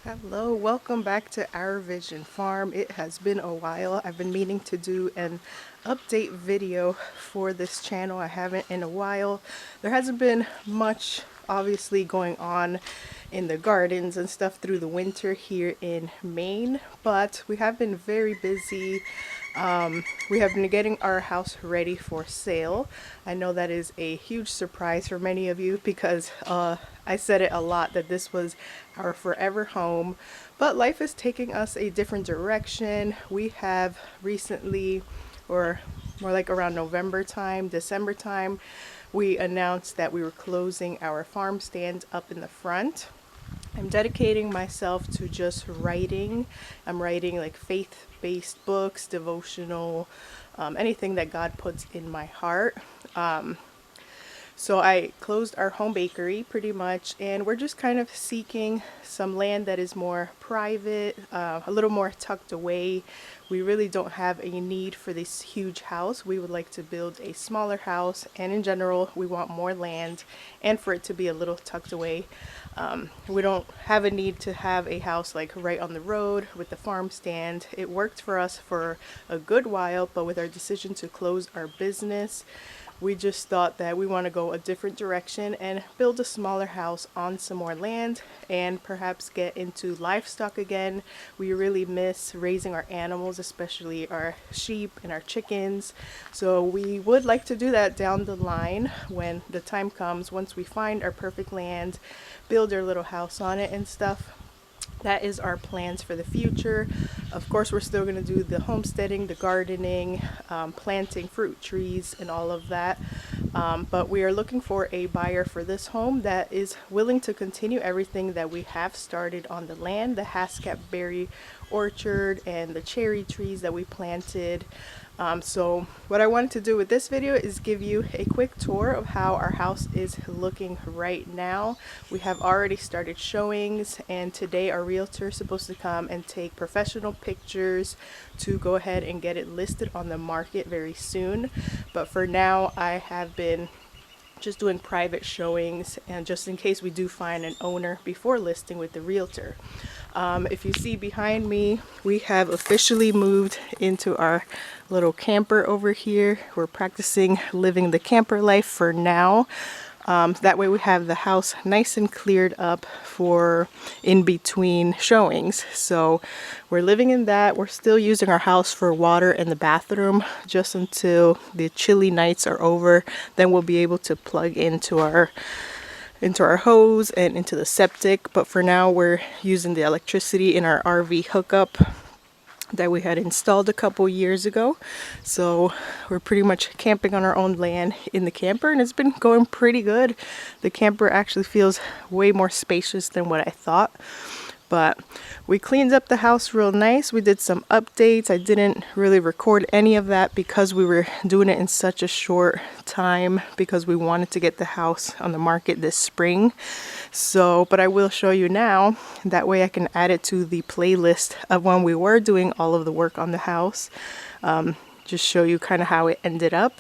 Hello, welcome back to Our Vision Farm. It has been a while. I've been meaning to do an update video for this channel. I haven't in a while. There hasn't been much obviously going on in the gardens and stuff through the winter here in Maine, but we have been very busy. We have been getting our house ready for sale. I know that is a huge surprise for many of you because I said it a lot that this was our forever home, but life is taking us a different direction. We have recently, or more like around November time, December time, we announced that we were closing our farm stand up in the front. I'm dedicating myself to just writing. I'm writing like faith-based books, devotional, anything that God puts in my heart. So I closed our home bakery pretty much, and we're just kind of seeking some land that is more private, a little more tucked away. We really don't have a need for this huge house. We would like to build a smaller house, and in general, we want more land and for it to be a little tucked away. We don't have a need to have a house like right on the road with the farm stand. It worked for us for a good while, but with our decision to close our business, we just thought that we want to go a different direction and build a smaller house on some more land and perhaps get into livestock again. We really miss raising our animals, especially our sheep and our chickens. So we would like to do that down the line when the time comes, once we find our perfect land, build our little house on it and stuff. That is our plans for the future. Of course, we're still going to do the homesteading, the gardening, planting fruit trees and all of that. But we are looking for a buyer for this home that is willing to continue everything that we have started on the land, the Hascap berry orchard and the cherry trees that we planted. So what I wanted to do with this video is give you a quick tour of how our house is looking right now. We have already started showings, and today our realtor is supposed to come and take professional pictures to go ahead and get it listed on the market very soon. But for now, I have been just doing private showings, and just in case we do find an owner before listing with the realtor. If you see behind me, we have officially moved into our little camper over here. We're practicing living the camper life for now. That way we have the house nice and cleared up for in between showings. So we're living in that. We're still using our house for water and the bathroom just until the chilly nights are over. Then we'll be able to plug into our hose and into the septic. But for now, we're using the electricity in our RV hookup that we had installed a couple years ago. So we're pretty much camping on our own land in the camper, and it's been going pretty good. The camper actually feels way more spacious than what I thought. But we cleaned up the house real nice. We did some updates. I didn't really record any of that because we were doing it in such a short time because we wanted to get the house on the market this spring. So, but I will show you now. That way I can add it to the playlist of when we were doing all of the work on the house. Just show you kind of how it ended up.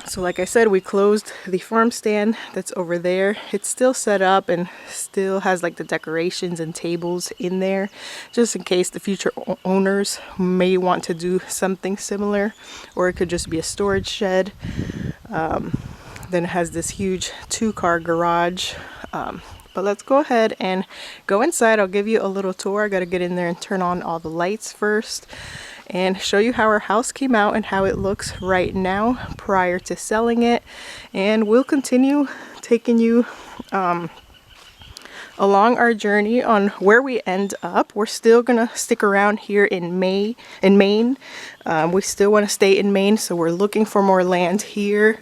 So like I said, we closed the farm stand that's over there. It's still set up and still has like the decorations and tables in there, just in case the future owners may want to do something similar, or it could just be a storage shed. Then it has this huge 2-car garage. But let's go ahead and go inside. I'll give you a little tour. I gotta get in there and turn on all the lights first and show you how our house came out and how it looks right now prior to selling it. And we'll continue taking you along our journey on where we end up. We're still gonna stick around here in Maine. We still want to stay in Maine, so we're looking for more land here,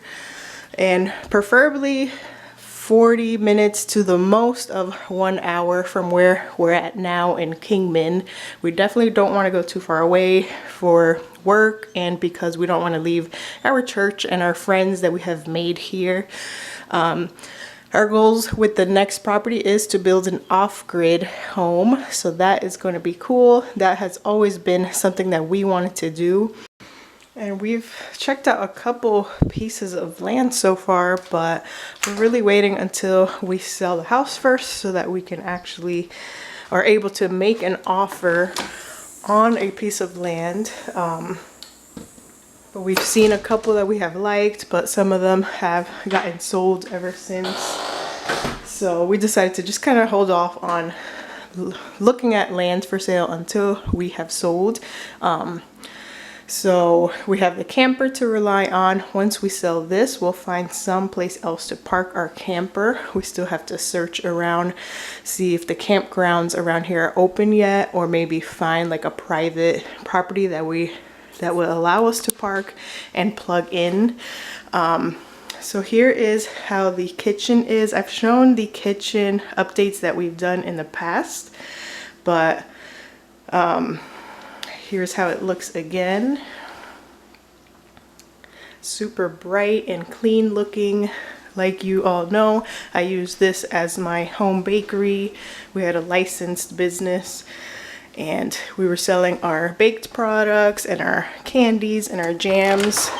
and preferably 40 minutes to the most of 1 hour from where we're at now in Kingman. We definitely don't want to go too far away for work, and because we don't want to leave our church and our friends that we have made here. Our goals with the next property is to build an off-grid home, so that is going to be cool. That has always been something that we wanted to do. And we've checked out a couple pieces of land so far, but we're really waiting until we sell the house first so that we can actually are able to make an offer on a piece of land. But we've seen a couple that we have liked, but some of them have gotten sold ever since. So we decided to just kind of hold off on looking at land for sale until we have sold. So we have the camper to rely on. Once we sell this, we'll find some place else to park our camper. We still have to search around, see if the campgrounds around here are open yet, or maybe find like a private property that will allow us to park and plug in. So here is how the kitchen is. I've shown the kitchen updates that we've done in the past, but here's how it looks again. Super bright and clean looking. Like you all know, I use this as my home bakery. We had a licensed business and we were selling our baked products and our candies and our jams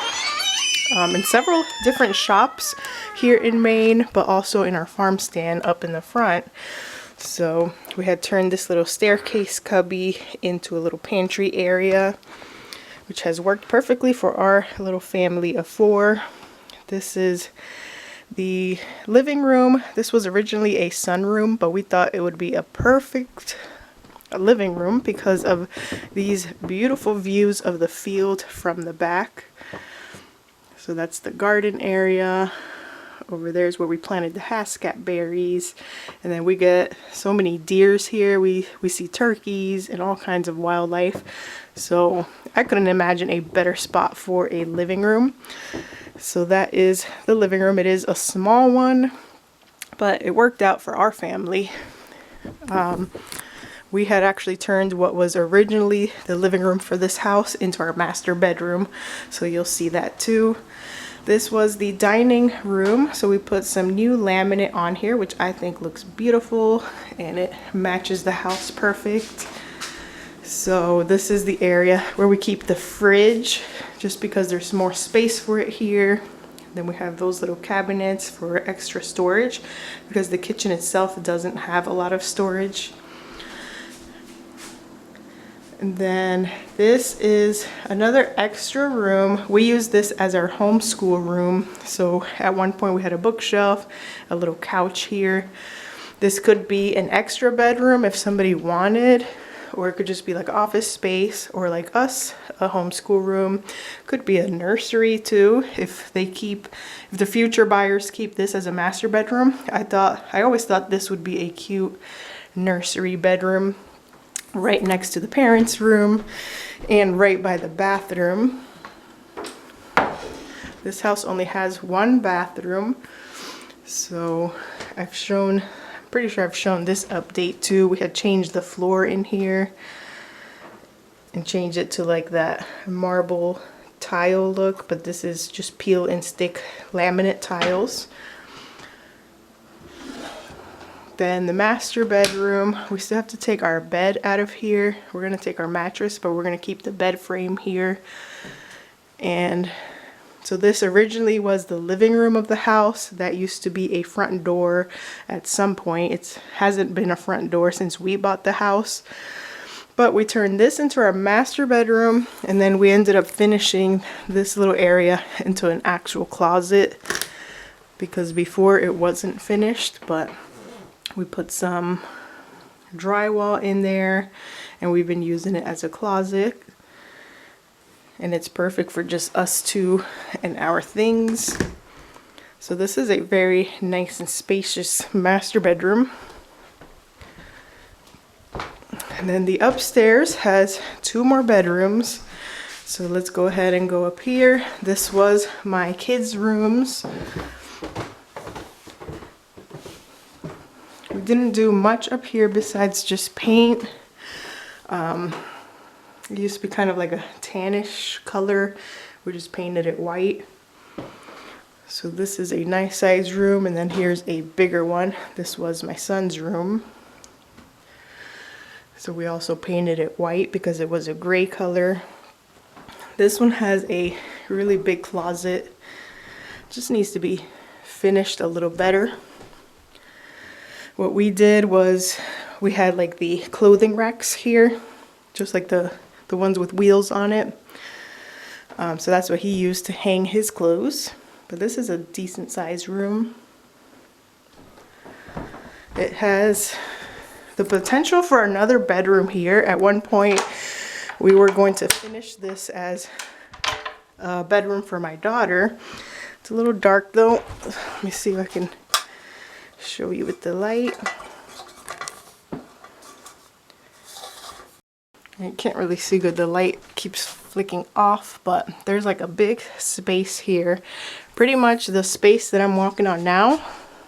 in several different shops here in Maine, but also in our farm stand up in the front. So we had turned this little staircase cubby into a little pantry area, which has worked perfectly for our little family of 4. This is the living room. This was originally a sunroom, but we thought it would be a perfect living room because of these beautiful views of the field from the back. So that's the garden area. Over there is where we planted the hascat berries, and then we get so many deers here. We see turkeys and all kinds of wildlife. So I couldn't imagine a better spot for a living room. So that is the living room. It is a small one, but it worked out for our family. We had actually turned what was originally the living room for this house into our master bedroom, so you'll see that too. This was the dining room, so we put some new laminate on here, which I think looks beautiful and it matches the house perfect. So this is the area where we keep the fridge, just because there's more space for it here. Then we have those little cabinets for extra storage because the kitchen itself doesn't have a lot of storage. And then this is another extra room. We use this as our homeschool room. So at one point we had a bookshelf, a little couch here. This could be an extra bedroom if somebody wanted, or it could just be like office space, or like us, a homeschool room. Could be a nursery too if the future buyers keep this as a master bedroom. I always thought this would be a cute nursery bedroom, right next to the parents' room and right by the bathroom. This house only has 1 bathroom, so I'm pretty sure I've shown this update too. We had changed the floor in here and changed it to like that marble tile look, but this is just peel and stick laminate tiles. Then the master bedroom, we still have to take our bed out of here. We're going to take our mattress, but we're going to keep the bed frame here. And so this originally was the living room of the house. That used to be a front door at some point. It hasn't been a front door since we bought the house. But we turned this into our master bedroom, and then we ended up finishing this little area into an actual closet because before it wasn't finished, but we put some drywall in there and we've been using it as a closet, and it's perfect for just us two and our things. So this is a very nice and spacious master bedroom. And then the upstairs has 2 more bedrooms. So let's go ahead and go up here. This was my kids' rooms. We didn't do much up here besides just paint. It used to be kind of like a tannish color. We just painted it white. So this is a nice sized room, and then here's a bigger one. This was my son's room. So we also painted it white because it was a gray color. This one has a really big closet. Just needs to be finished a little better. What we did was we had like the clothing racks here, just like the ones with wheels on it. So that's what he used to hang his clothes. But this is a decent sized room. It has the potential for another bedroom here. At one point, we were going to finish this as a bedroom for my daughter. It's a little dark though. Let me see if I can show you with the light. You can't really see good. The light keeps flicking off, but there's like a big space here. Pretty much the space that I'm walking on now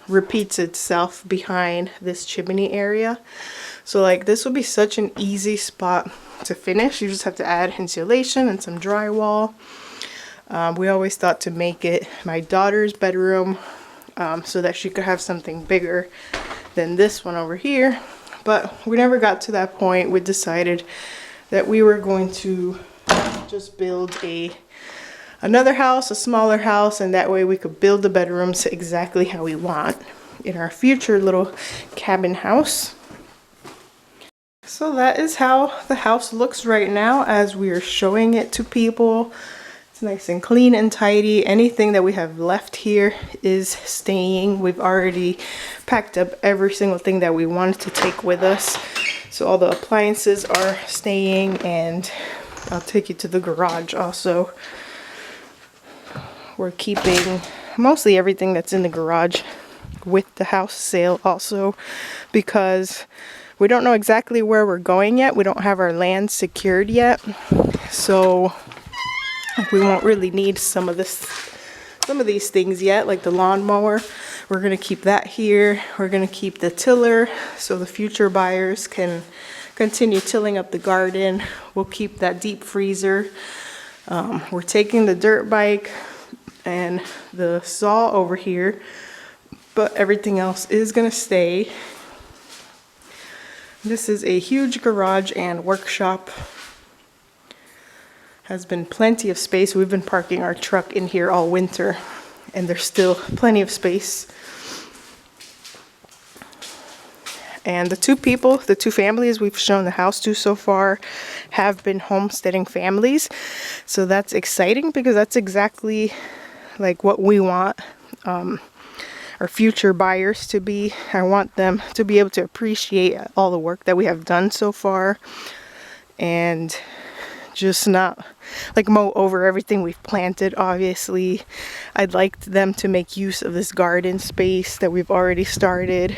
repeats itself behind this chimney area. So like this would be such an easy spot to finish. You just have to add insulation and some drywall. We always thought to make it my daughter's bedroom so that she could have something bigger than this one over here. But we never got to that point. We decided that we were going to just build another house, a smaller house, and that way we could build the bedrooms exactly how we want in our future little cabin house. So that is how the house looks right now as we are showing it to people. It's nice and clean and tidy. Anything that we have left here is staying. We've already packed up every single thing that we wanted to take with us. So all the appliances are staying, and I'll take you to the garage also. We're keeping mostly everything that's in the garage with the house sale also, because we don't know exactly where we're going yet. We don't have our land secured yet. So we won't really need some of these things yet, like the lawnmower. We're gonna keep that here. We're gonna keep the tiller so the future buyers can continue tilling up the garden. We'll keep that deep freezer. We're taking the dirt bike and the saw over here, but everything else is gonna stay. This is a huge garage and workshop. Has been plenty of space. We've been parking our truck in here all winter, and there's still plenty of space. And the two families we've shown the house to so far have been homesteading families. So that's exciting because that's exactly like what we want our future buyers to be. I want them to be able to appreciate all the work that we have done so far and just not like mow over everything we've planted. Obviously, I'd like them to make use of this garden space that we've already started.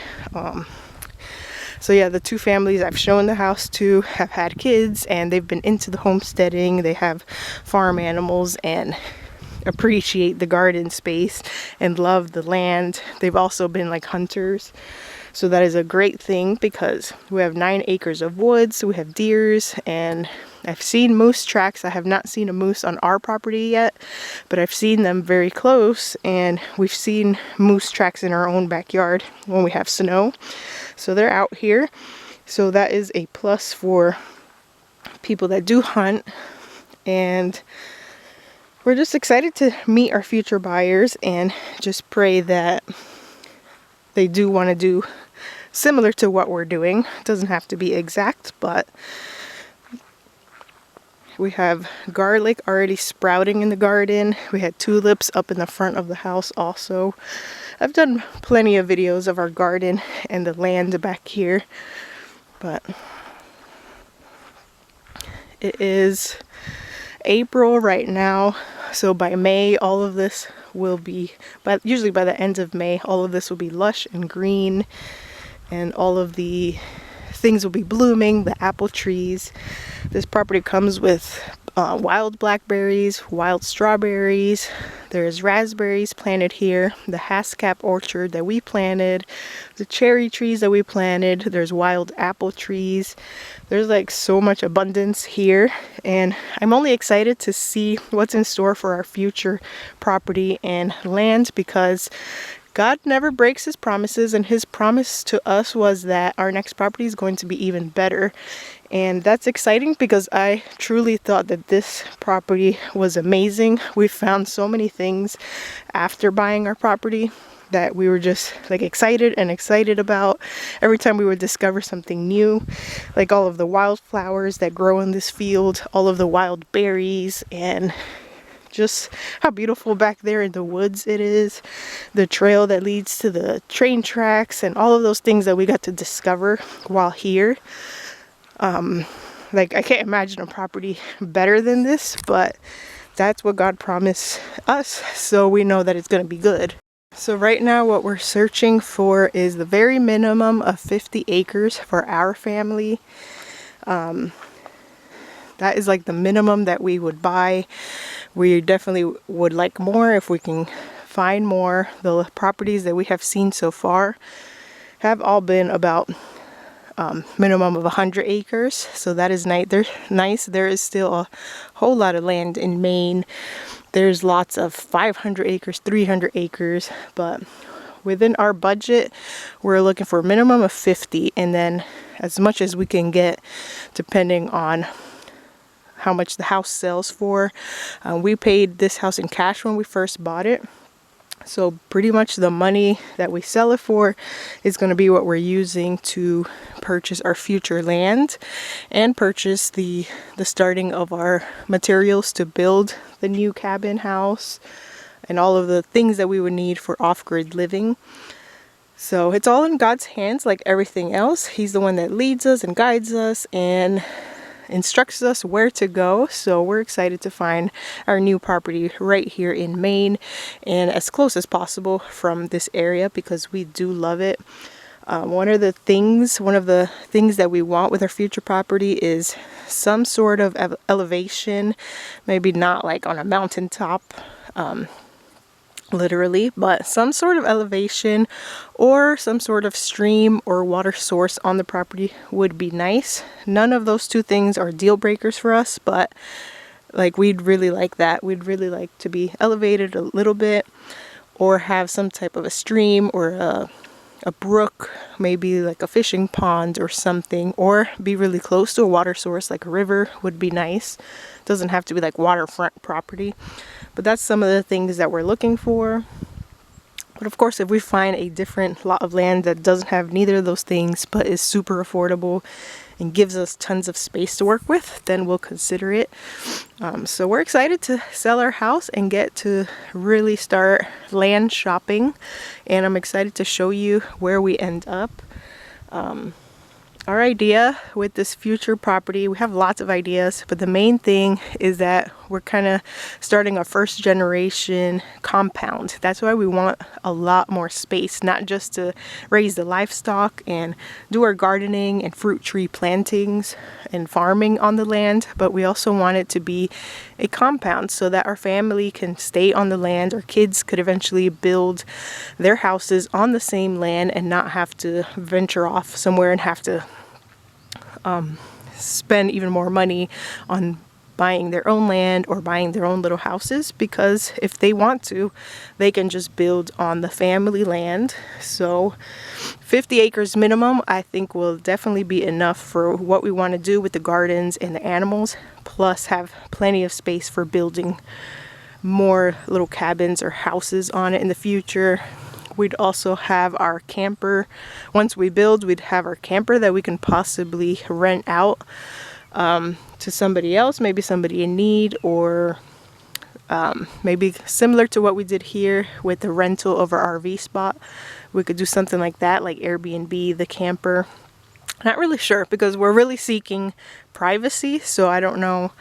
So yeah, the two families I've shown the house to have had kids, and they've been into the homesteading. They have farm animals and appreciate the garden space and love the land. They've also been like hunters. So that is a great thing because we have 9 acres of woods, we have deers, and I've seen moose tracks. I have not seen a moose on our property yet, but I've seen them very close, and we've seen moose tracks in our own backyard when we have snow. So they're out here. So that is a plus for people that do hunt, and we're just excited to meet our future buyers and just pray that they do want to do similar to what we're doing. It doesn't have to be exact, but we have garlic already sprouting in the garden. We had tulips up in the front of the house also. I've done plenty of videos of our garden and the land back here, but it is April right now, so by May all of this will be, but usually by the end of May all of this will be lush and green, and all of the things will be blooming, the apple trees. This property comes with wild blackberries, wild strawberries. There's raspberries planted here, the haskap orchard that we planted, the cherry trees that we planted. There's wild apple trees. There's like so much abundance here, and I'm only excited to see what's in store for our future property and land, because God never breaks his promises, and his promise to us was that our next property is going to be even better. And that's exciting because I truly thought that this property was amazing. We found so many things after buying our property that we were just like excited about. Every time we would discover something new, like all of the wildflowers that grow in this field, all of the wild berries, and just how beautiful back there in the woods it is, the trail that leads to the train tracks, and all of those things that we got to discover while here. Like, I can't imagine a property better than this, but that's what God promised us, so we know that it's going to be good. So right now what we're searching for is the very minimum of 50 acres for our family. That is like the minimum that we would buy. We definitely would like more if we can find more. The properties that we have seen so far have all been about minimum of 100 acres, so that is nice. They're nice. There is still a whole lot of land in Maine. There's lots of 500 acres, 300 acres, but within our budget, we're looking for a minimum of 50, and then as much as we can get, depending on how much the house sells for. We paid this house in cash when we first bought it. So pretty much the money that we sell it for is going to be what we're using to purchase our future land and purchase the starting of our materials to build the new cabin house and all of the things that we would need for off-grid living. So it's all in God's hands, like everything else. He's the one that leads us and guides us and instructs us where to go. So we're excited to find our new property right here in Maine and as close as possible from this area because we do love it. One of the things that we want with our future property is some sort of elevation, maybe not like on a mountaintop, literally, but some sort of elevation or some sort of stream or water source on the property would be nice. None of those two things are deal breakers for us, but like we'd really like that. We'd really like to be elevated a little bit or have some type of a stream or a brook, maybe like a fishing pond or something, or be really close to a water source like a river would be nice. Doesn't have to be like waterfront property, but that's some of the things that we're looking for. But of course, if we find a different lot of land that doesn't have neither of those things but is super affordable and gives us tons of space to work with, then we'll consider it. So we're excited to sell our house and get to really start land shopping, and I'm excited to show you where we end up. Our idea with this future property, we have lots of ideas, but the main thing is that we're kind of starting a first generation compound. That's why we want a lot more space, not just to raise the livestock and do our gardening and fruit tree plantings and farming on the land, but we also want it to be a compound so that our family can stay on the land. Our kids could eventually build their houses on the same land and not have to venture off somewhere and have to spend even more money on buying their own land or buying their own little houses, because if they want to, they can just build on the family land. So 50 acres minimum, I think, will definitely be enough for what we want to do with the gardens and the animals, plus have plenty of space for building more little cabins or houses on it in the future. We'd also have our camper. Once we build, we'd have our camper that we can possibly rent out to somebody else, maybe somebody in need, or maybe similar to what we did here with the rental of our RV spot. We could do something like that, like Airbnb the camper. Not really sure, because we're really seeking privacy, so I don't know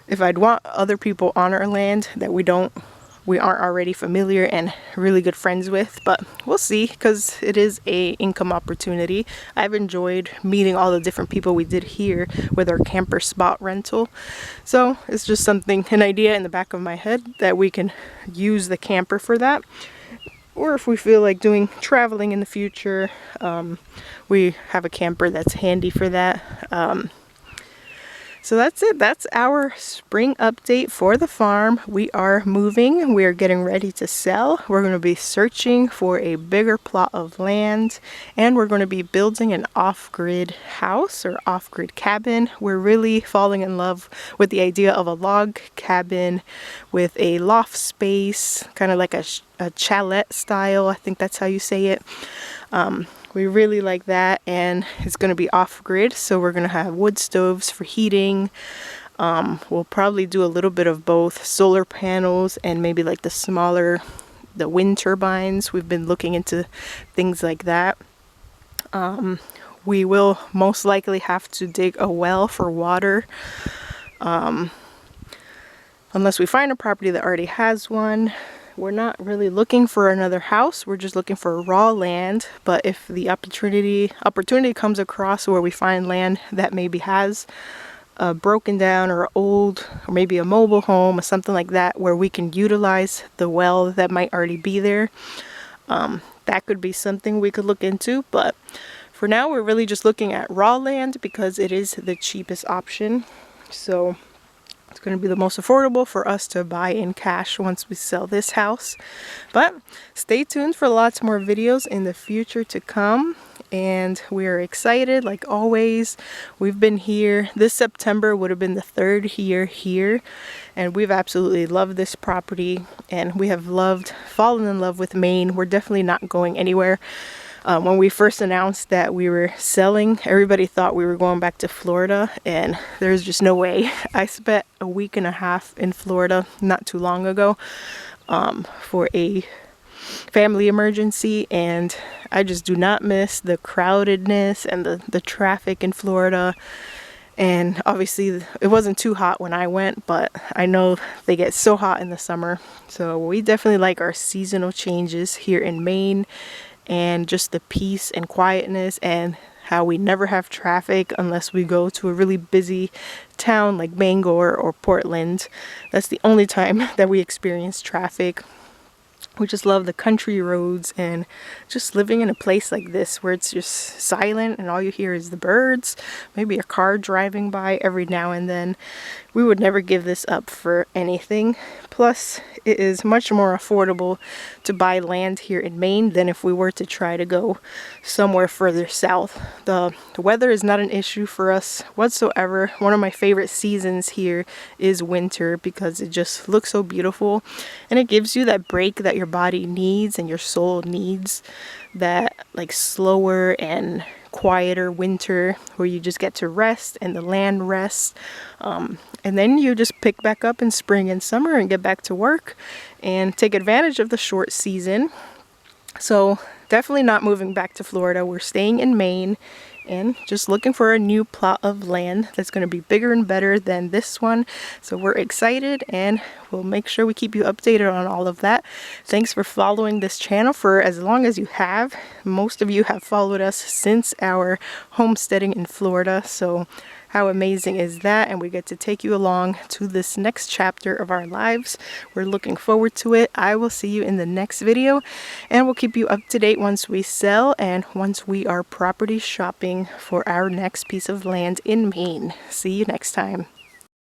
if I'd want other people on our land that we aren't already familiar and really good friends with, but we'll see, because it is a income opportunity. I've enjoyed meeting all the different people we did here with our camper spot rental, so it's just something, an idea in the back of my head that we can use the camper for that. Or if we feel like doing traveling in the future, we have a camper that's handy for that. So that's it. That's our spring update for the farm. We are moving. We are getting ready to sell. We're going to be searching for a bigger plot of land, and we're going to be building an off-grid house or off-grid cabin. We're really falling in love with the idea of a log cabin with a loft space, kind of like a chalet style. I think that's how you say it. We really like that, and it's going to be off-grid, so we're going to have wood stoves for heating. We'll probably do a little bit of both solar panels and maybe like the wind turbines. We've been looking into things like that. We will most likely have to dig a well for water, unless we find a property that already has one. We're not really looking for another house. We're just looking for raw land. But if the opportunity comes across where we find land that maybe has a broken down or old, or maybe a mobile home or something like that, where we can utilize the well that might already be there, that could be something we could look into. But for now, we're really just looking at raw land because it is the cheapest option. So it's going to be the most affordable for us to buy in cash once we sell this house. But stay tuned for lots more videos in the future to come. And we are excited like always. We've been here. This September would have been the 3rd year here. And we've absolutely loved this property. And we have fallen in love with Maine. We're definitely not going anywhere. When we first announced that we were selling, everybody thought we were going back to Florida, and there's just no way. I spent a week and a half in Florida not too long ago for a family emergency, and I just do not miss the crowdedness and the traffic in Florida. And obviously it wasn't too hot when I went, but I know they get so hot in the summer. So we definitely like our seasonal changes here in Maine, and just the peace and quietness, and how we never have traffic unless we go to a really busy town like Bangor or Portland. That's the only time that we experience traffic. We just love the country roads and just living in a place like this where it's just silent and all you hear is the birds, maybe a car driving by every now and then. We would never give this up for anything. Plus, it is much more affordable to buy land here in Maine than if we were to try to go somewhere further south. The weather is not an issue for us whatsoever. One of my favorite seasons here is winter because it just looks so beautiful, and it gives you that break that your body needs and your soul needs, that like slower and quieter winter where you just get to rest and the land rests, and then you just pick back up in spring and summer and get back to work and take advantage of the short season. So definitely not moving back to Florida. We're staying in Maine and just looking for a new plot of land that's going to be bigger and better than this one. So we're excited, and we'll make sure we keep you updated on all of that. Thanks for following this channel for as long as you have. Most of you have followed us since our homesteading in Florida, so how amazing is that? And we get to take you along to this next chapter of our lives. We're looking forward to it. I will see you in the next video, and we'll keep you up to date once we sell and once we are property shopping for our next piece of land in Maine. See you next time.